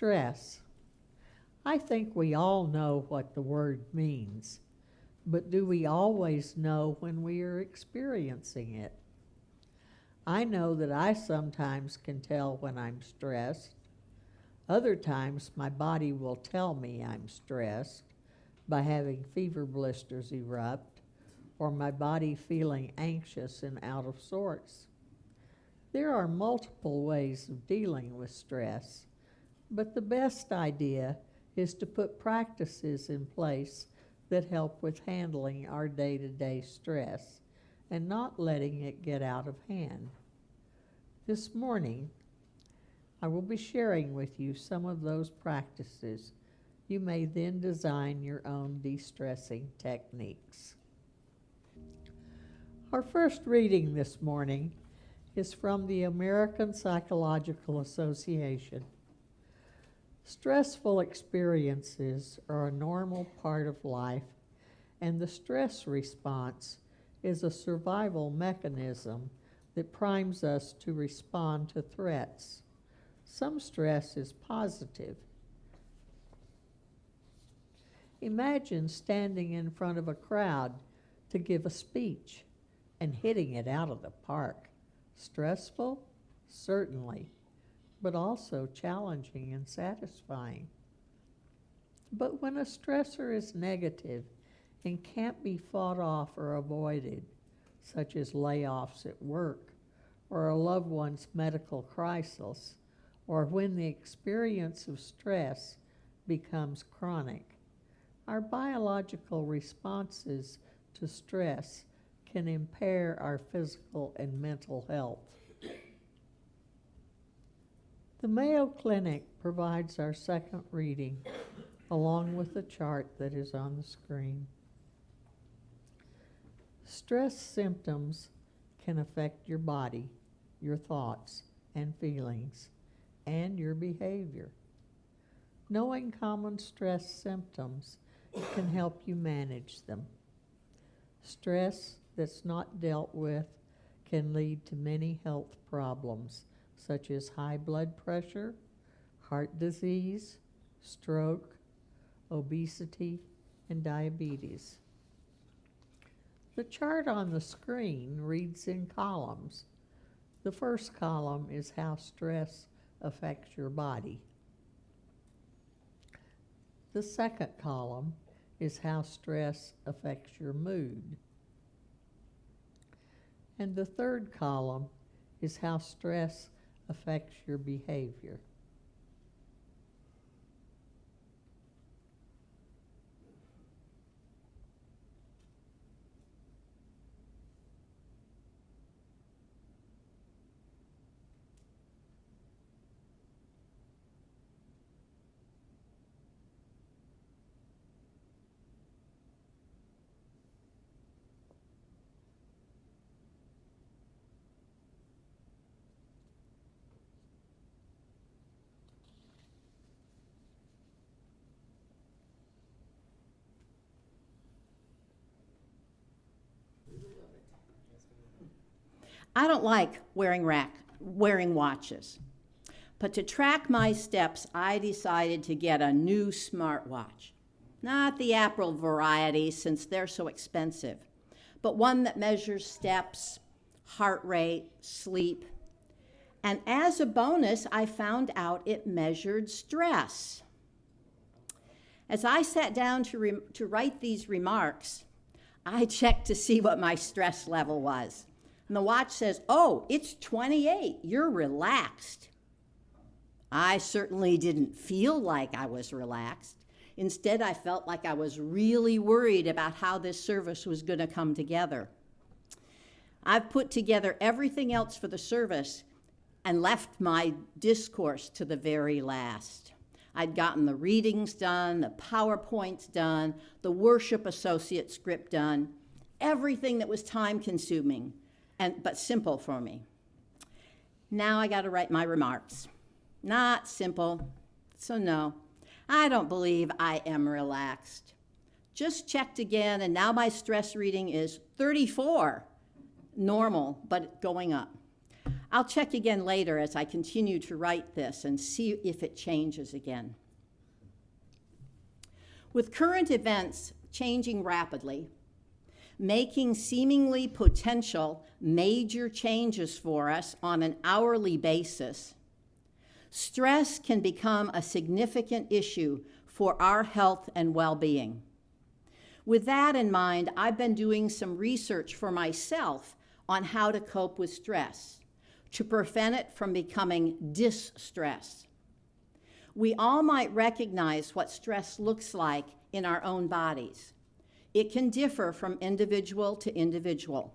Stress. I think we all know what the word means, but do we always know when we are experiencing it? I know that I sometimes can tell when I'm stressed. Other times my body will tell me I'm stressed by having fever blisters erupt or my body feeling anxious and out of sorts. There are multiple ways of dealing with stress, but the best idea is to put practices in place that help with handling our day-to-day stress and not letting it get out of hand. This morning, I will be sharing with you some of those practices. You may then design your own de-stressing techniques. Our first reading this morning is from the American Psychological Association. Stressful experiences are a normal part of life, and the stress response is a survival mechanism that primes us to respond to threats. Some stress is positive. Imagine standing in front of a crowd to give a speech and hitting it out of the park. Stressful? Certainly, but also challenging and satisfying. But when a stressor is negative and can't be fought off or avoided, such as layoffs at work, or a loved one's medical crisis, or when the experience of stress becomes chronic, our biological responses to stress can impair our physical and mental health. The Mayo Clinic provides our second reading, along with the chart that is on the screen. Stress symptoms can affect your body, your thoughts and feelings, and your behavior. Knowing common stress symptoms can help you manage them. Stress that's not dealt with can lead to many health problems, such as high blood pressure, heart disease, stroke, obesity, and diabetes. The chart on the screen reads in columns. The first column is how stress affects your body. The second column is how stress affects your mood. And the third column is how stress affects your behavior. I don't like wearing watches, but to track my steps, I decided to get a new smartwatch. Not the Apple variety, since they're so expensive, but one that measures steps, heart rate, sleep. And as a bonus, I found out it measured stress. As I sat down to write these remarks, I checked to see what my stress level was. And the watch says, oh, it's 28, you're relaxed. I certainly didn't feel like I was relaxed. Instead, I felt like I was really worried about how this service was going to come together. I've put together everything else for the service and left my discourse to the very last. I'd gotten the readings done, the PowerPoints done, the worship associate script done, everything that was time-consuming, but simple for me. Now I got to write my remarks. Not simple, so no, I don't believe I am relaxed. Just checked again, and now my stress reading is 34, normal, but going up. I'll check again later as I continue to write this and see if it changes again. With current events changing rapidly, making seemingly potential major changes for us on an hourly basis, stress can become a significant issue for our health and well-being. With that in mind, I've been doing some research for myself on how to cope with stress, to prevent it from becoming distress. We all might recognize what stress looks like in our own bodies. It can differ from individual to individual.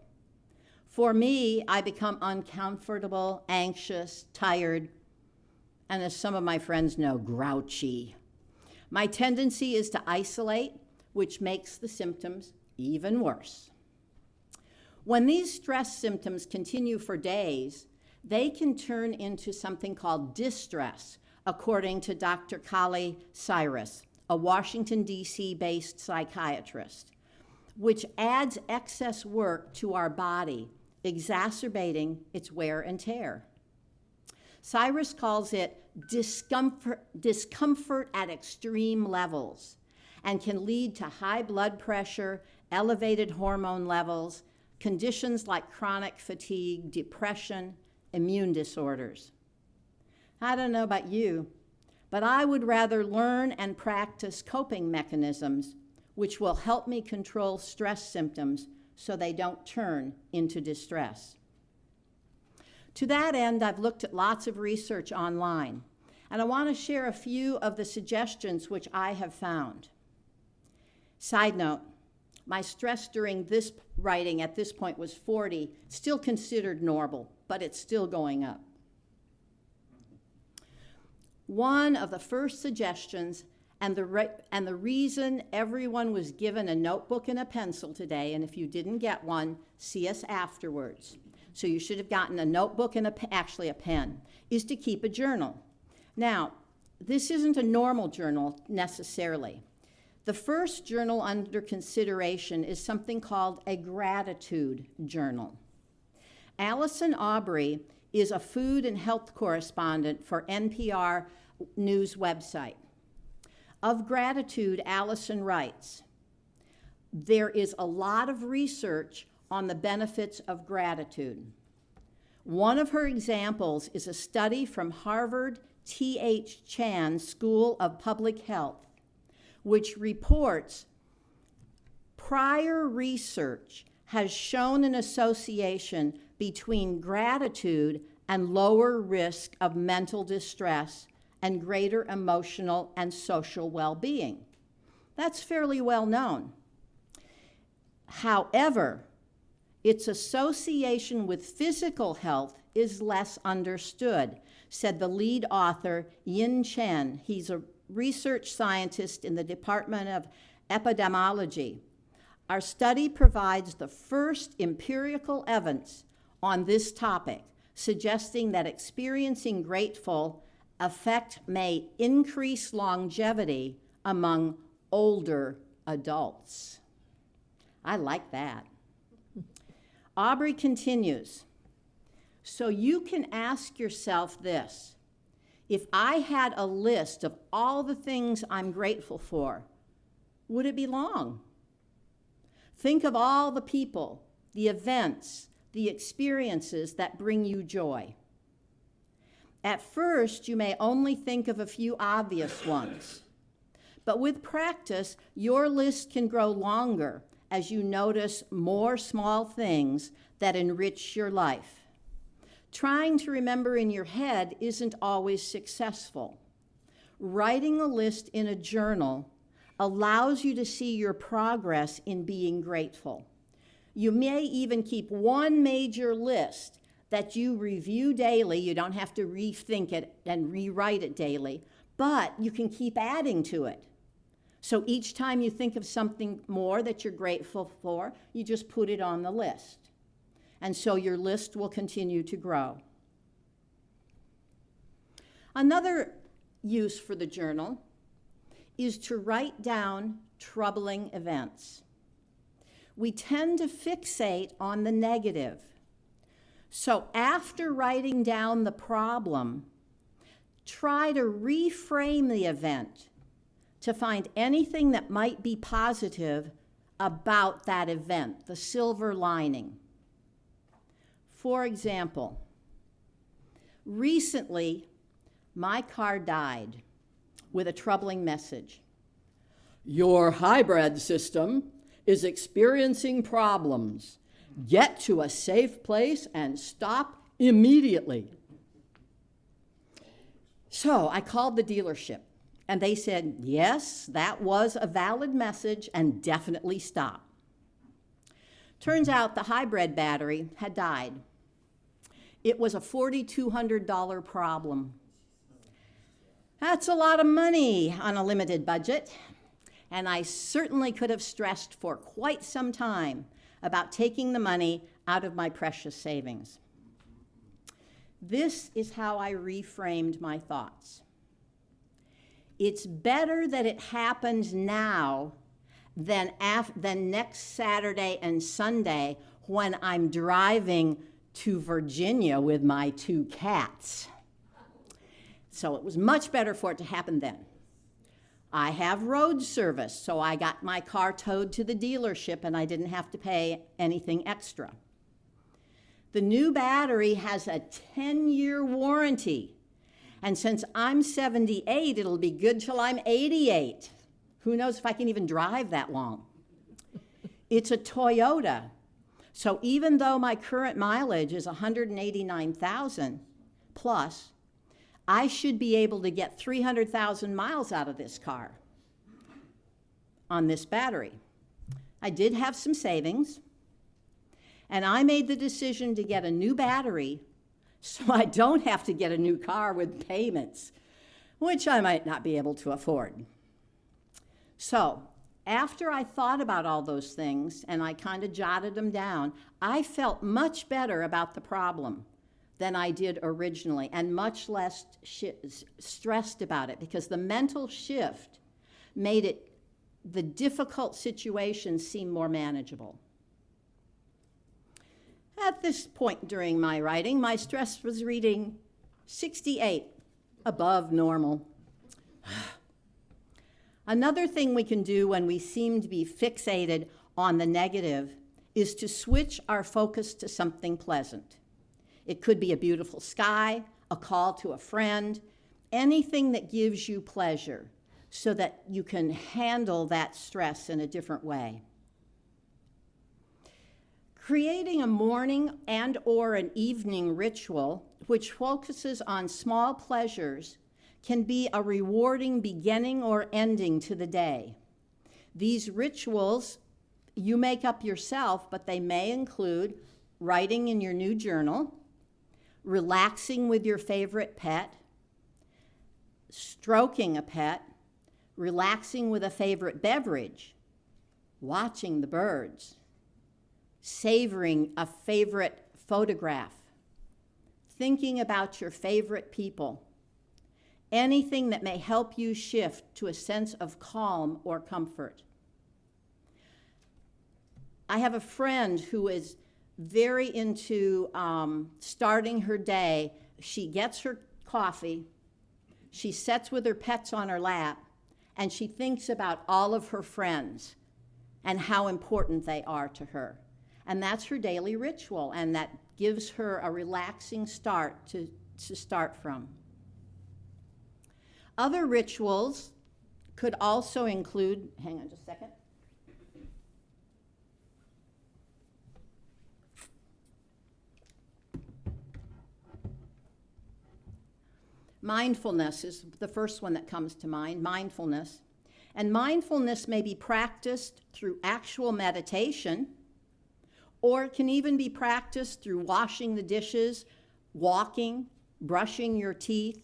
For me, I become uncomfortable, anxious, tired, and as some of my friends know, grouchy. My tendency is to isolate, which makes the symptoms even worse. When these stress symptoms continue for days, they can turn into something called distress, according to Dr. Kali Cyrus, a Washington, D.C. based psychiatrist, which adds excess work to our body, exacerbating its wear and tear. Cyrus calls it discomfort at extreme levels, and can lead to high blood pressure, elevated hormone levels, conditions like chronic fatigue, depression, immune disorders. I don't know about you, but I would rather learn and practice coping mechanisms which will help me control stress symptoms so they don't turn into distress. To that end, I've looked at lots of research online, and I want to share a few of the suggestions which I have found. Side note, my stress during this writing at this point was 40, still considered normal, but it's still going up. One of the first suggestions, and the reason everyone was given a notebook and a pencil today, and if you didn't get one, see us afterwards. So you should have gotten a notebook and actually a pen, is to keep a journal. Now, this isn't a normal journal necessarily. The first journal under consideration is something called a gratitude journal. Allison Aubrey is a food and health correspondent for NPR News website. Of gratitude, Allison writes, "There is a lot of research on the benefits of gratitude. One of her examples is a study from Harvard T.H. Chan School of Public Health, which reports prior research has shown an association between gratitude and lower risk of mental distress and greater emotional and social well-being." That's fairly well known. However, its association with physical health is less understood, said the lead author, Yin Chen. He's a research scientist in the Department of Epidemiology. Our study provides the first empirical evidence on this topic, suggesting that experiencing grateful affect may increase longevity among older adults. I like that. Aubrey continues, "So you can ask yourself this: if I had a list of all the things I'm grateful for, would it be long? Think of all the people, the events, the experiences that bring you joy. At first, you may only think of a few obvious ones, but with practice, your list can grow longer as you notice more small things that enrich your life. Trying to remember in your head isn't always successful. Writing a list in a journal allows you to see your progress in being grateful. You may even keep one major list that you review daily. You don't have to rethink it and rewrite it daily, but you can keep adding to it. So each time you think of something more that you're grateful for, you just put it on the list. And so your list will continue to grow. Another use for the journal is to write down troubling events. We tend to fixate on the negative. So after writing down the problem, try to reframe the event to find anything that might be positive about that event, the silver lining. For example, recently, my car died with a troubling message. Your hybrid system is experiencing problems. Get to a safe place and stop immediately. So I called the dealership, and they said, yes, that was a valid message and definitely stop. Turns out the hybrid battery had died. It was a $4,200 problem. That's a lot of money on a limited budget, and I certainly could have stressed for quite some time about taking the money out of my precious savings. This is how I reframed my thoughts. It's better that it happens now than next Saturday and Sunday when I'm driving to Virginia with my 2 cats. So it was much better for it to happen then. I have road service, so I got my car towed to the dealership and I didn't have to pay anything extra. The new battery has a 10-year warranty. And since I'm 78, it'll be good till I'm 88. Who knows if I can even drive that long? It's a Toyota. So even though my current mileage is 189,000 plus, I should be able to get 300,000 miles out of this car on this battery. I did have some savings, and I made the decision to get a new battery so I don't have to get a new car with payments, which I might not be able to afford. So after I thought about all those things and I kind of jotted them down, I felt much better about the problem than I did originally, and much less stressed about it, because the mental shift made the difficult situation seem more manageable. At this point during my writing, my stress was reading 68, above normal. Another thing we can do when we seem to be fixated on the negative is to switch our focus to something pleasant. It could be a beautiful sky, a call to a friend, anything that gives you pleasure so that you can handle that stress in a different way. Creating a morning and/or an evening ritual which focuses on small pleasures can be a rewarding beginning or ending to the day. These rituals you make up yourself, but they may include writing in your new journal, relaxing with your favorite pet, stroking a pet, relaxing with a favorite beverage, watching the birds, savoring a favorite photograph, thinking about your favorite people, anything that may help you shift to a sense of calm or comfort. I have a friend who is very into starting her day. She gets her coffee, she sits with her pets on her lap, and she thinks about all of her friends and how important they are to her. And that's her daily ritual, and that gives her a relaxing start to start from. Other rituals could also include, hang on just a second. Mindfulness is the first one that comes to mind, mindfulness. And mindfulness may be practiced through actual meditation, or it can even be practiced through washing the dishes, walking, brushing your teeth.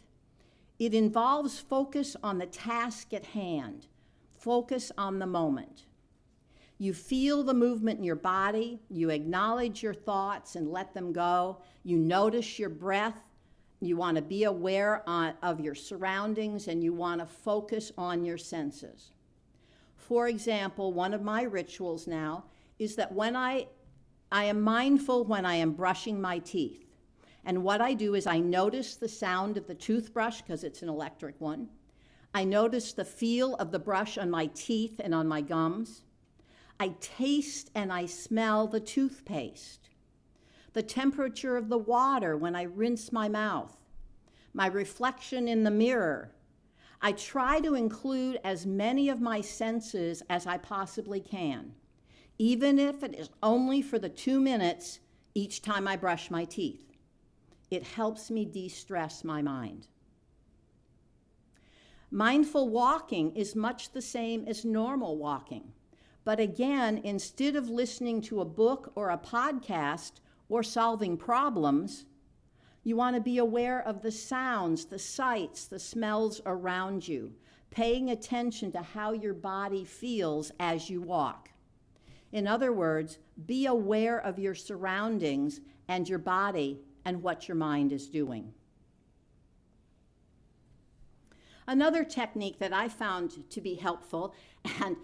It involves focus on the task at hand, focus on the moment. You feel the movement in your body, you acknowledge your thoughts and let them go, you notice your breath, you want to be aware of your surroundings, and you want to focus on your senses. For example, one of my rituals now is that when I I am mindful when I am brushing my teeth. And what I do is I notice the sound of the toothbrush, because it's an electric one. I notice the feel of the brush on my teeth and on my gums. I taste and I smell the toothpaste, the temperature of the water when I rinse my mouth, my reflection in the mirror. I try to include as many of my senses as I possibly can, even if it is only for the 2 minutes each time I brush my teeth. It helps me de-stress my mind. Mindful walking is much the same as normal walking. But again, instead of listening to a book or a podcast or solving problems, you want to be aware of the sounds, the sights, the smells around you, paying attention to how your body feels as you walk. In other words, be aware of your surroundings and your body and what your mind is doing. Another technique that I found to be helpful, and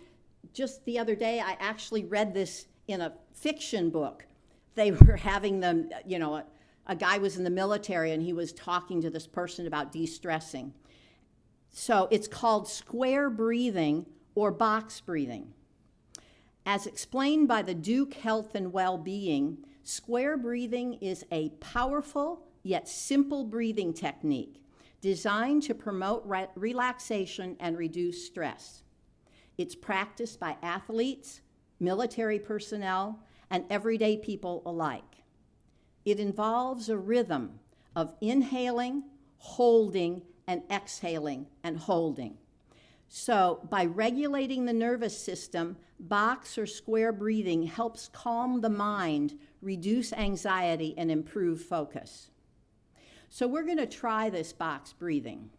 just the other day I actually read this in a fiction book. They were having them, a guy was in the military and he was talking to this person about de-stressing. So it's called square breathing or box breathing. As explained by the Duke Health and Well-Being, square breathing is a powerful yet simple breathing technique designed to promote relaxation and reduce stress. It's practiced by athletes, military personnel, and everyday people alike. It involves a rhythm of inhaling, holding, and exhaling and holding. So by regulating the nervous system, box or square breathing helps calm the mind, reduce anxiety, and improve focus. So we're going to try this box breathing.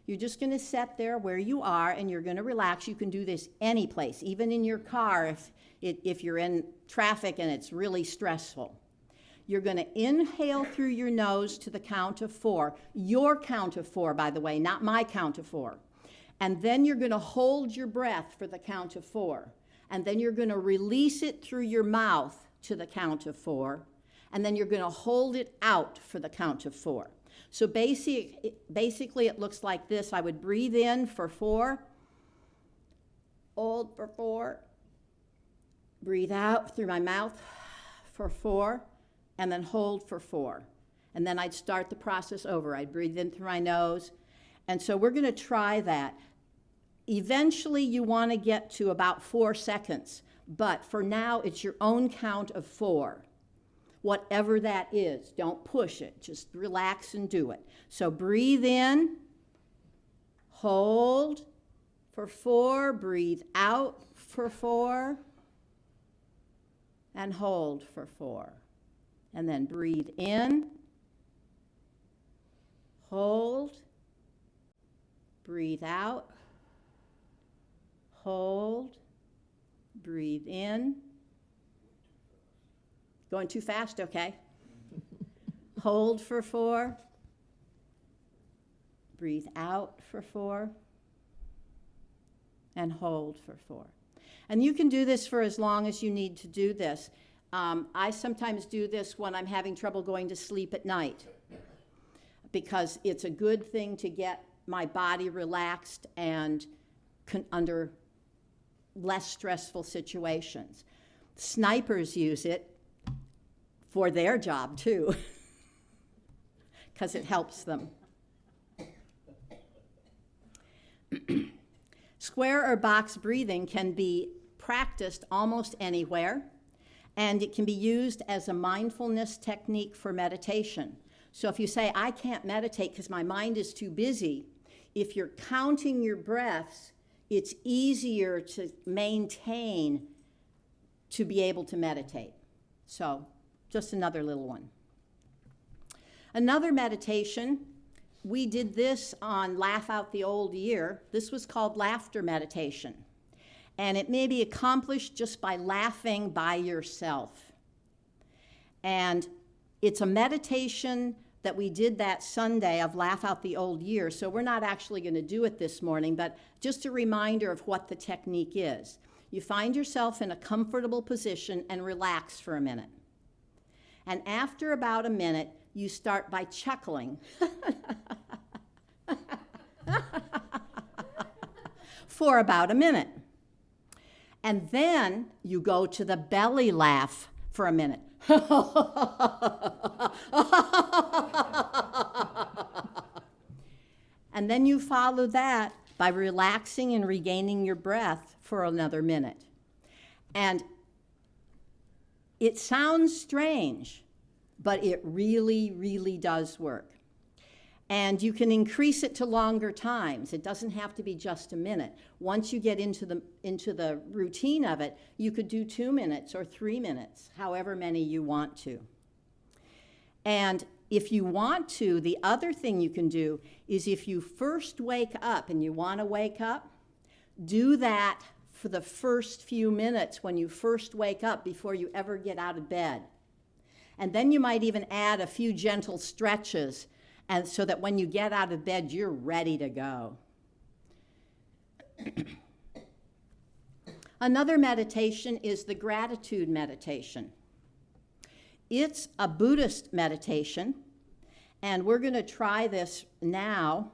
You're just going to sit there where you are and you're going to relax. You can do this any place, even in your car if you're in traffic and it's really stressful. You're going to inhale through your nose to the count of 4. Your count of 4, by the way, not my count of 4. And then you're going to hold your breath for the count of 4. And then you're going to release it through your mouth to the count of 4. And then you're going to hold it out for the count of 4. So basically it looks like this. I would breathe in for 4, hold for 4, breathe out through my mouth for 4, and then hold for 4. And then I'd start the process over. I'd breathe in through my nose. And so we're going to try that. Eventually you want to get to about 4 seconds, but for now it's your own count of 4. Whatever that is, don't push it, just relax and do it. So breathe in, hold for 4, breathe out for 4, and hold for 4. And then breathe in, hold, breathe out, hold, breathe in. Going too fast, okay. Hold for 4, breathe out for 4, and hold for 4. And you can do this for as long as you need to do this. I sometimes do this when I'm having trouble going to sleep at night because it's a good thing to get my body relaxed and under less stressful situations. Snipers use it for their job too, because it helps them. Square or box breathing can be practiced almost anywhere, and it can be used as a mindfulness technique for meditation. So if you say, I can't meditate because my mind is too busy, if you're counting your breaths, it's easier to maintain to be able to meditate. So just another little one. Another meditation, we did this on Laugh Out the Old Year. This was called laughter meditation. And it may be accomplished just by laughing by yourself. And it's a meditation that we did that Sunday of Laugh Out the Old Year. So we're not actually going to do it this morning, but just a reminder of what the technique is. You find yourself in a comfortable position and relax for a minute. And after about a minute, you start by chuckling for about a minute. And then you go to the belly laugh for a minute. And then you follow that by relaxing and regaining your breath for another minute. And it sounds strange, but it really, really does work. And you can increase it to longer times. It doesn't have to be just a minute. Once you get into the routine of it, you could do 2 minutes or 3 minutes, however many you want to. And if you want to, the other thing you can do is if you first wake up and you want to wake up, do that for the first few minutes when you first wake up before you ever get out of bed. And then you might even add a few gentle stretches, and so that when you get out of bed, you're ready to go. Another meditation is the gratitude meditation. It's a Buddhist meditation, and we're going to try this now.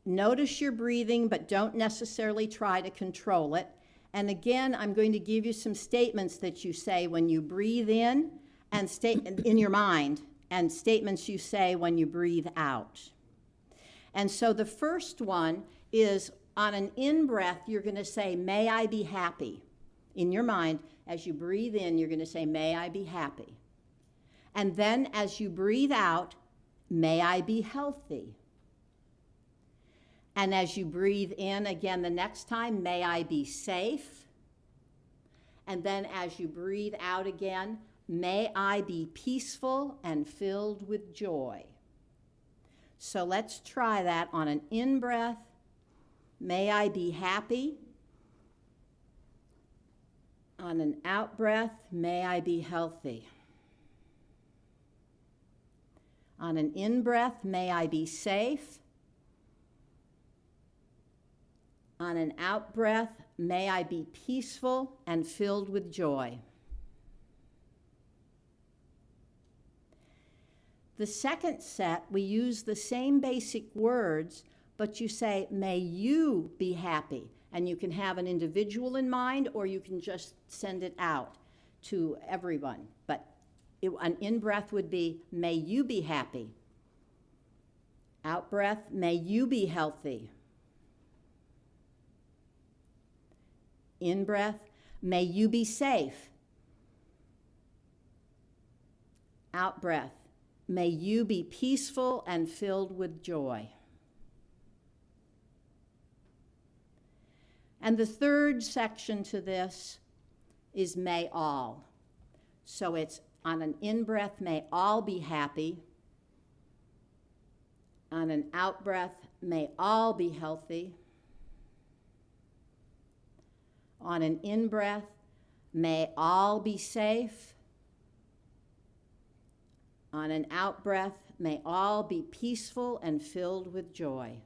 Notice your breathing, but don't necessarily try to control it. And again, I'm going to give you some statements that you say when you breathe in and in your mind, and statements you say when you breathe out. And so the first one is on an in-breath, you're going to say, "May I be happy." In your mind, as you breathe in, you're going to say, "May I be happy." And then as you breathe out, "May I be healthy." And as you breathe in again the next time, "May I be safe." And then as you breathe out again, "May I be peaceful and filled with joy." So let's try that on an in-breath. "May I be happy." On an out-breath, "May I be healthy." On an in-breath, "May I be safe." On an out-breath, "May I be peaceful and filled with joy." The second set, we use the same basic words, but you say, "May you be happy." And you can have an individual in mind, or you can just send it out to everyone. But an in-breath would be, "May you be happy." Out-breath, "May you be healthy." In-breath, "May you be safe." Out-breath, "May you be peaceful and filled with joy." And the third section to this is "may all." So it's on an in-breath, "May all be happy." On an out-breath, "May all be healthy." On an in-breath, "May all be safe." On an out-breath, "May all be peaceful and filled with joy."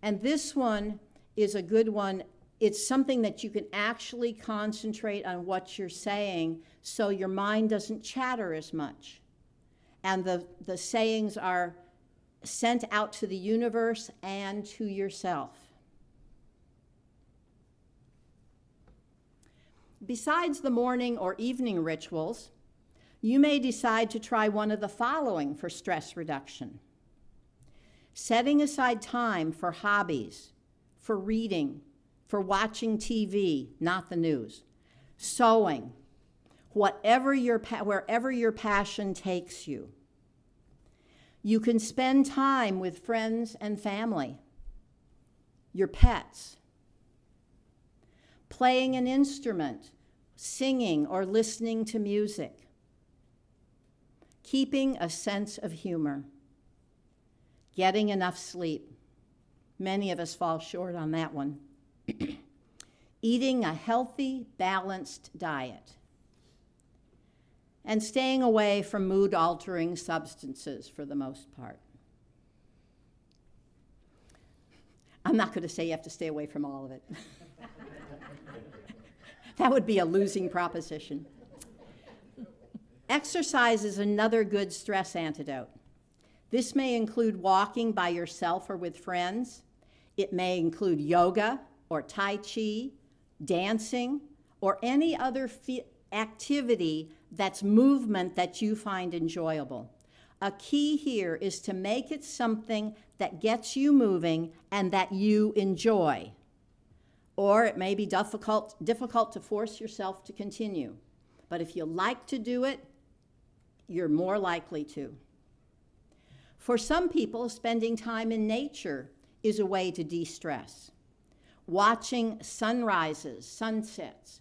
And this one is a good one. It's something that you can actually concentrate on what you're saying so your mind doesn't chatter as much. And the sayings are sent out to the universe and to yourself. Besides the morning or evening rituals, you may decide to try one of the following for stress reduction. Setting aside time for hobbies, for reading, for watching TV, not the news, sewing, wherever your passion takes you. You can spend time with friends and family, your pets, playing an instrument, singing or listening to music, keeping a sense of humor, getting enough sleep. Many of us fall short on that one. Eating a healthy, balanced diet, and staying away from mood-altering substances for the most part. I'm not going to say you have to stay away from all of it. That would be a losing proposition. Exercise is another good stress antidote. This may include walking by yourself or with friends. It may include yoga or Tai Chi, dancing, or any other activity that's movement that you find enjoyable. A key here is to make it something that gets you moving and that you enjoy. Or it may be difficult to force yourself to continue. But if you like to do it, you're more likely to. For some people, spending time in nature is a way to de-stress. Watching sunrises, sunsets,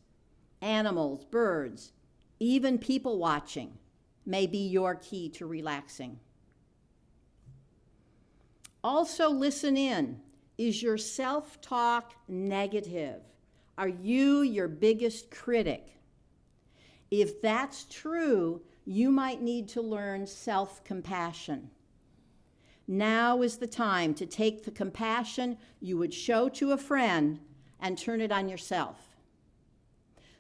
animals, birds, even people watching may be your key to relaxing. Also listen in. Is your self-talk negative? Are you your biggest critic? If that's true, you might need to learn self-compassion. Now is the time to take the compassion you would show to a friend and turn it on yourself.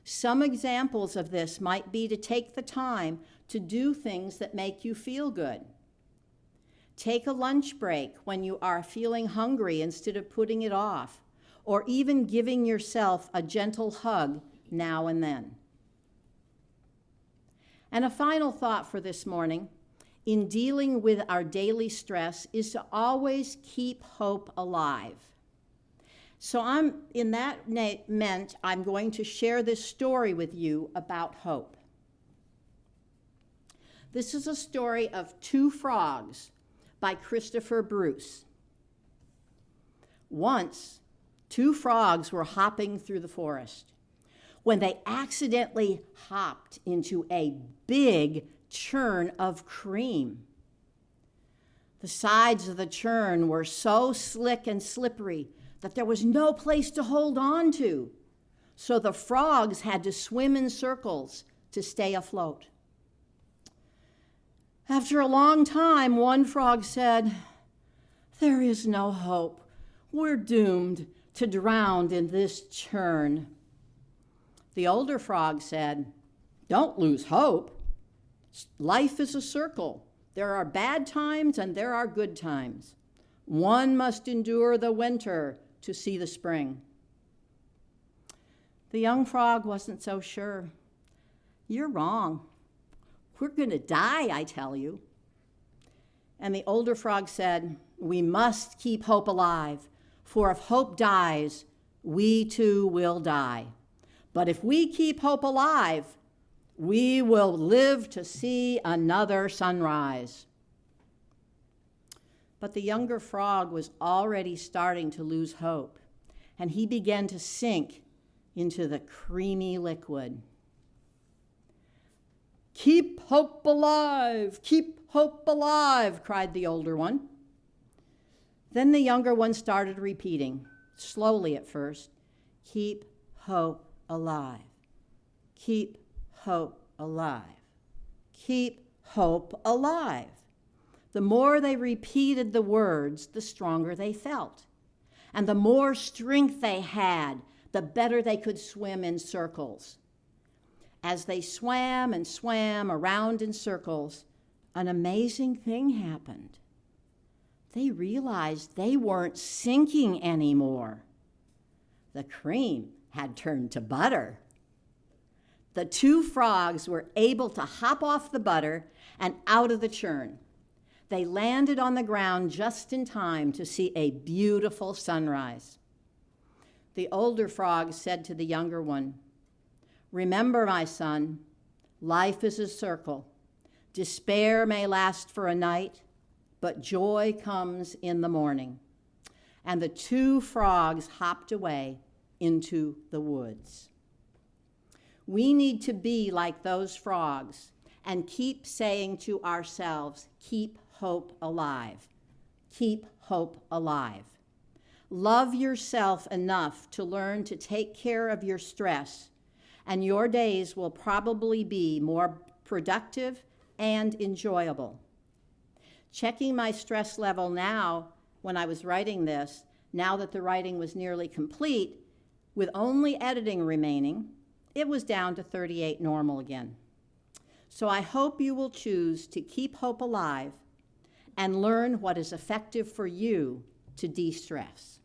Some examples of this might be to take the time to do things that make you feel good. Take a lunch break when you are feeling hungry instead of putting it off, or even giving yourself a gentle hug now and then. And a final thought for this morning, in dealing with our daily stress, is to always keep hope alive. So I'm going to share this story with you about hope. This is a story of Two Frogs by Christopher Bruce. Once, two frogs were hopping through the forest when they accidentally hopped into a big churn of cream. The sides of the churn were so slick and slippery that there was no place to hold on to, so the frogs had to swim in circles to stay afloat. After a long time, one frog said, "There is no hope. We're doomed to drown in this churn." The older frog said, "Don't lose hope. Life is a circle. There are bad times and there are good times. One must endure the winter to see the spring." The young frog wasn't so sure. "You're wrong. We're going to die, I tell you." And the older frog said, "We must keep hope alive, for if hope dies, we too will die. But if we keep hope alive, we will live to see another sunrise." But the younger frog was already starting to lose hope, and he began to sink into the creamy liquid. "Keep hope alive, keep hope alive," cried the older one. Then the younger one started repeating, slowly at first, "Keep hope alive, keep hope alive, keep hope alive." The more they repeated the words, the stronger they felt. And the more strength they had, the better they could swim in circles. As they swam and swam around in circles, an amazing thing happened. They realized they weren't sinking anymore. The cream had turned to butter. The two frogs were able to hop off the butter and out of the churn. They landed on the ground just in time to see a beautiful sunrise. The older frog said to the younger one, "Remember, my son, life is a circle. Despair may last for a night, but joy comes in the morning." And the two frogs hopped away into the woods. We need to be like those frogs and keep saying to ourselves, "Keep hope alive. Keep hope alive." Love yourself enough to learn to take care of your stress, and your days will probably be more productive and enjoyable. Checking my stress level now, when I was writing this, now that the writing was nearly complete, with only editing remaining, it was down to 38 normal again. So I hope you will choose to keep hope alive and learn what is effective for you to de-stress.